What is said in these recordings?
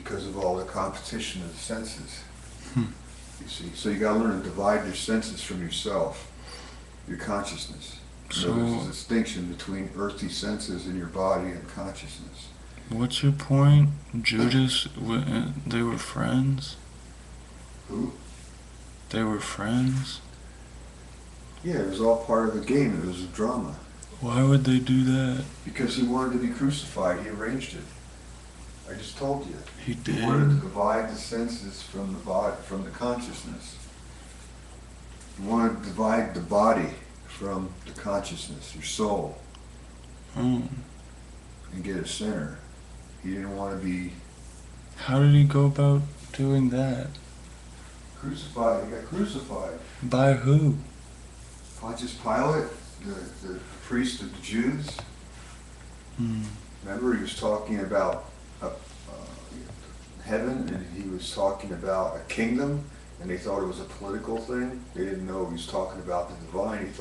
because of all the competition of the senses. Hmm. You see, so you got to learn to divide your senses from yourself, your consciousness. So there's a distinction between earthly senses in your body and consciousness. what's your point? Judas, they were friends? Who? They were friends? Yeah, it was all part of the game. It was a drama. Why would they do that? Because he wanted to be crucified. He arranged it. I just told you. He did? He wanted to divide the senses from the body, from the consciousness. He wanted to divide the body from the consciousness, your soul, Oh. and get a center. He didn't want to be How did he go about doing that? crucified. He got crucified. By who? Pontius Pilate, the priest of the Jews. Hmm. Remember, he was talking about heaven, and he was talking about a kingdom, and they thought it was a political thing. They didn't know he was talking about the divine.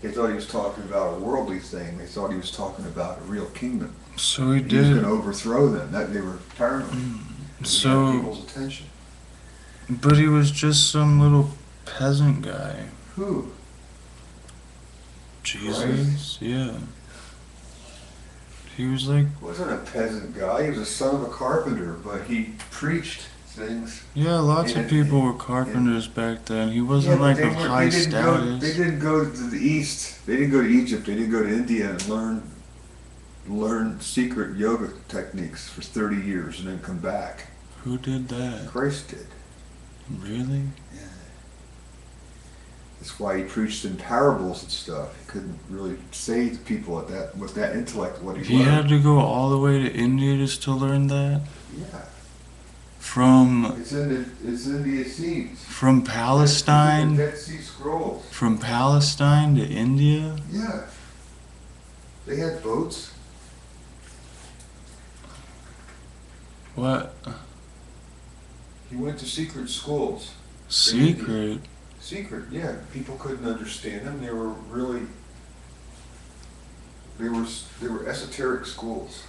They thought he was talking about a worldly thing. They thought he was talking about a real kingdom. So he He was did. going to overthrow them. They were paranoid. He So, had people's attention. but he was just some little peasant guy. Who? Jesus? Yeah. He was like, He wasn't a peasant guy. He was a son of a carpenter, but he preached things. yeah, lots of And- people were carpenters back then. He wasn't but like they of weren't- high they didn't status. They didn't go to the East. They didn't go to Egypt. They didn't go to India and learn secret yoga techniques for 30 years and then come back. Who did that? Christ did. Really? Yeah. That's why he preached in parables and stuff. He couldn't really say to people with that intellect what he He learned. had to go all the way to India just to learn that? Yeah. From It's in the Essenes. from The Palestine? Dead Sea Scrolls. From Palestine to India? Yeah. They had boats. What? He went to secret schools. Secret? Secret, yeah. People couldn't understand them. They were really, they were esoteric schools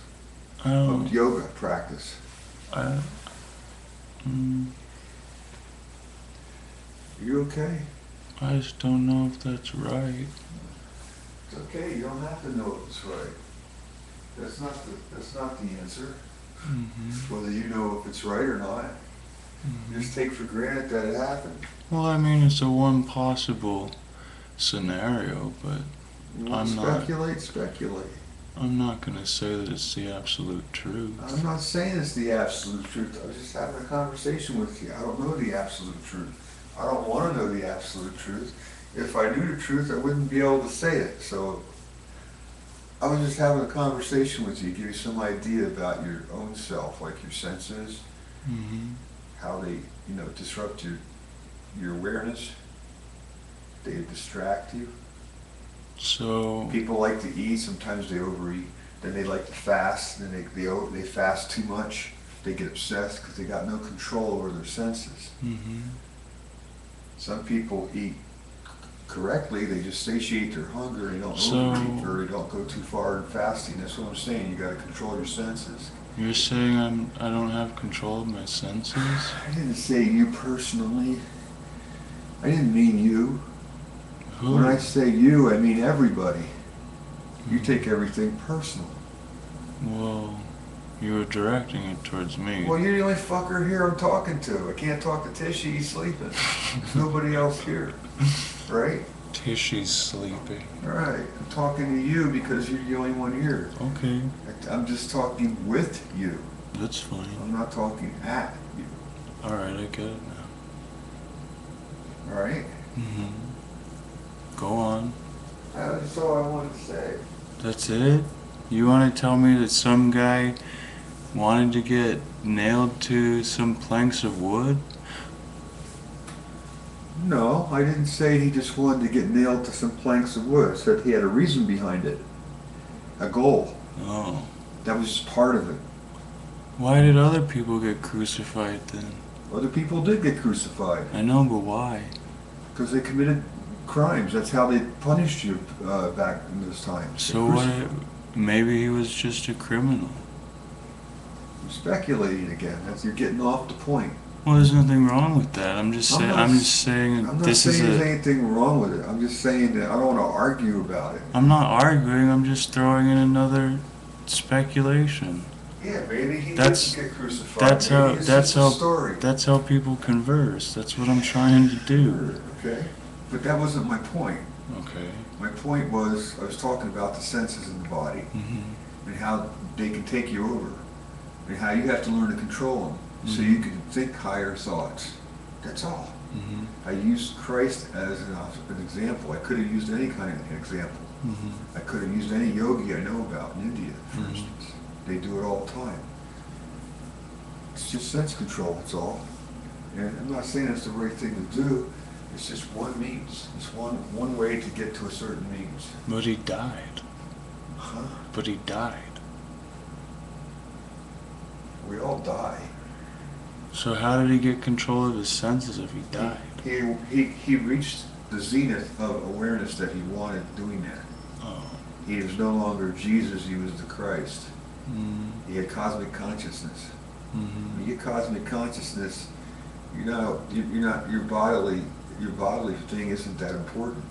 I don't. of yoga practice. I, mm, You okay? I just don't know if that's right. It's okay. You don't have to know if it's right. That's not the answer. Hmm. Whether you know if it's right or not, just take for granted that it happened. Well, I mean, it's a one possible scenario, but You want I'm to not- speculate. I'm not going to say that it's the absolute truth. I'm not saying it's the absolute truth. I was just having a conversation with you. I don't know the absolute truth. I don't want to know the absolute truth. If I knew the truth, I wouldn't be able to say it. So I was just having a conversation with you, give you some idea about your own self, like your senses, Hmm. how they, disrupt your awareness. They distract you. So, People like to eat. Sometimes they overeat. Then they like to fast. Then they fast too much. They get obsessed because they got no control over their senses. hmm. Some people eat correctly. They just satiate their hunger. They don't So- overeat, or they don't go too far in fasting. That's what I'm saying. You got to control your senses. You're saying I don't have control of my senses? I didn't say you personally. I didn't mean you. Who? When I say you, I mean everybody. You take everything personal. Well, you were directing it towards me. Well, you're the only fucker here I'm talking to. I can't talk to Tishy. He's sleeping. There's nobody else here. Right? Tishy's sleeping. Right. I'm talking to you because you're the only one here. Okay, I'm just talking with you. that's fine. I'm not talking at you. Alright, I get it now. All right? Hmm. Go on. That's all I wanted to say. That's it? You want to tell me that some guy wanted to get nailed to some planks of wood? No, I didn't say he just wanted to get nailed to some planks of wood. I said he had a reason behind it. A goal. Oh. That was just part of it. Why did other people get crucified then? Other people did get crucified I know, but why? because they committed crimes. That's how they punished you back in those times. So what? Maybe he was just a criminal. I'm speculating again. You're getting off the point. Well, there's nothing wrong with that. I'm just saying. I'm just saying. I'm not This saying is there's a. anything wrong with it. I'm just saying that I don't want to argue about it. I'm not arguing. I'm just throwing in another speculation. Yeah, maybe he That's- didn't get crucified. That's Maybe how. it's That's just a how. story. That's how people converse. That's what I'm trying to do. Okay, but that wasn't my point. Okay. My point was I was talking about the senses in the body Mm-hmm. and how they can take you over, and how you have to learn to control them so you can think higher thoughts. That's all. Mm-hmm. I used Christ as an example. I could have used any kind of example. Mm-hmm. I could have used any yogi I know about in India, for Mhm. instance. They do it all the time. It's just sense control, that's all. And I'm not saying it's the right thing to do. It's just one means. It's one way to get to a certain means. But he died. Huh? But he died. We all die. So how did he get control of his senses if he died? He reached the zenith of awareness that he wanted doing that. Oh. He was no longer Jesus, he was the Christ. Mm-hmm. He had cosmic consciousness. Mm-hmm. When you get cosmic consciousness, your bodily thing isn't that important.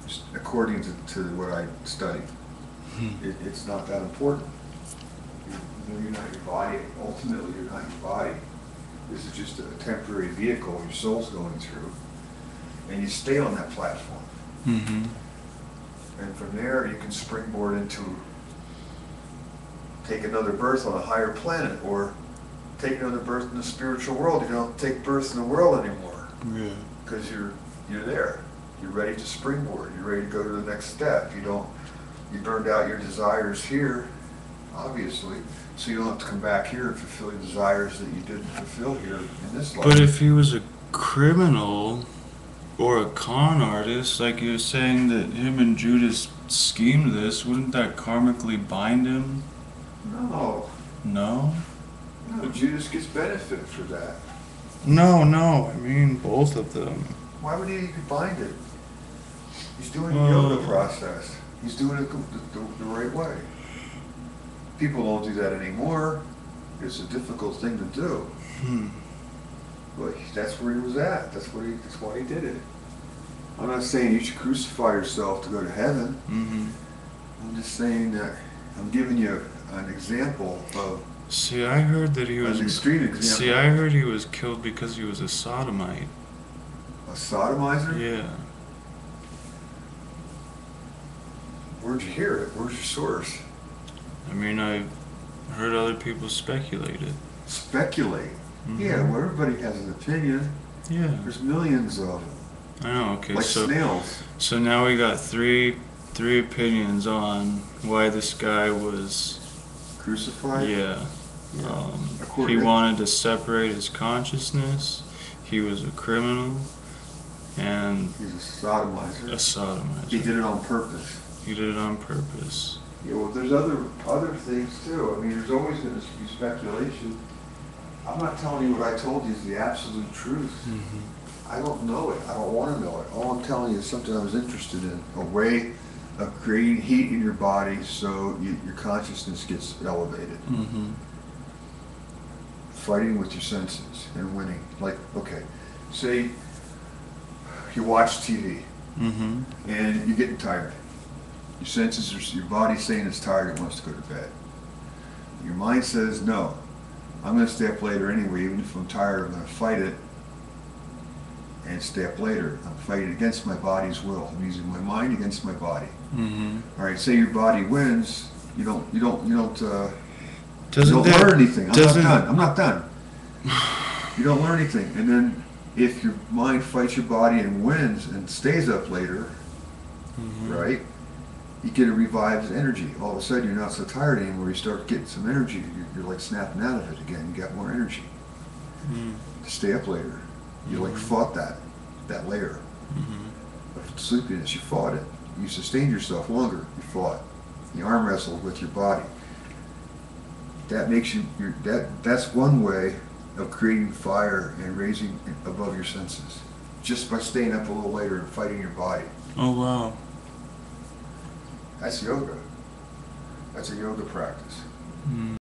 Just according to what I studied, it's not that important. You're not your body. Ultimately, you're not your body. This is just a temporary vehicle your soul's going through, and you stay on that platform. Mm-hmm. And from there, you can springboard into take another birth on a higher planet, or take another birth in the spiritual world. You don't take birth in the world anymore. Yeah. Because you're there. You're ready to springboard. You're ready to go to the next step. You burned out your desires here, obviously, so you don't have to come back here and fulfill your desires that you didn't fulfill here in this life. But if he was a criminal or a con artist, like you're saying that him and Judas schemed this, wouldn't that karmically bind him? No. No? No, Judas gets benefit for that. No, I mean both of them. Why would he be binded? He's doing the yoga process. He's doing it the right way. People don't do that anymore. It's a difficult thing to do. But that's where he was at. That's why he did it. I'm not saying you should crucify yourself to go to heaven. Mm-hmm. I'm just saying that I'm giving you an example of See, I heard that he was an extreme example. See, I heard he was killed because he was a sodomite. A sodomizer? Yeah. Where'd you hear it? Where's your source? I mean, I heard other people speculate it. Speculate. Mhm. Yeah, well, everybody has an opinion. Yeah. There's millions of them. I know. Okay. Like so snails. So now we got three opinions on why this guy was. Crucified? Yeah. Yeah. He According- wanted to separate his consciousness. He was a criminal, and He's a sodomizer. a sodomizer. He did it on purpose. He did it on purpose. Yeah, well, there's other things too. I mean, there's always going to be speculation. I'm not telling you what I told you is the absolute truth. Mm-hmm. I don't know it. I don't want to know it. All I'm telling you is something I was interested in. A way of creating heat in your body so your consciousness gets elevated. Mm-hmm. Fighting with your senses and winning. Like, okay, say you watch TV Mm-hmm. and you're getting tired. Your senses, your body's saying it's tired, it wants to go to bed. Your mind says, no, I'm going to stay up later anyway, even if I'm tired, I'm going to fight it and stay up later. I'm fighting against my body's will. I'm using my mind against my body. Mm-hmm. All right, say your body wins, you don't learn anything. I'm not done. You don't learn anything. And then if your mind fights your body and wins and stays up later, Mm-hmm. right? You get a revived energy. All of a sudden, you're not so tired anymore. You start getting some energy. You're like snapping out of it again. You got more energy to stay up later. You like fought that layer of sleepiness. You fought it. You sustained yourself longer. You fought. You arm wrestled with your body. That makes you. That's one way of creating fire and raising above your senses, just by staying up a little later and fighting your body. Oh wow. That's yoga. That's a yoga practice. Mm.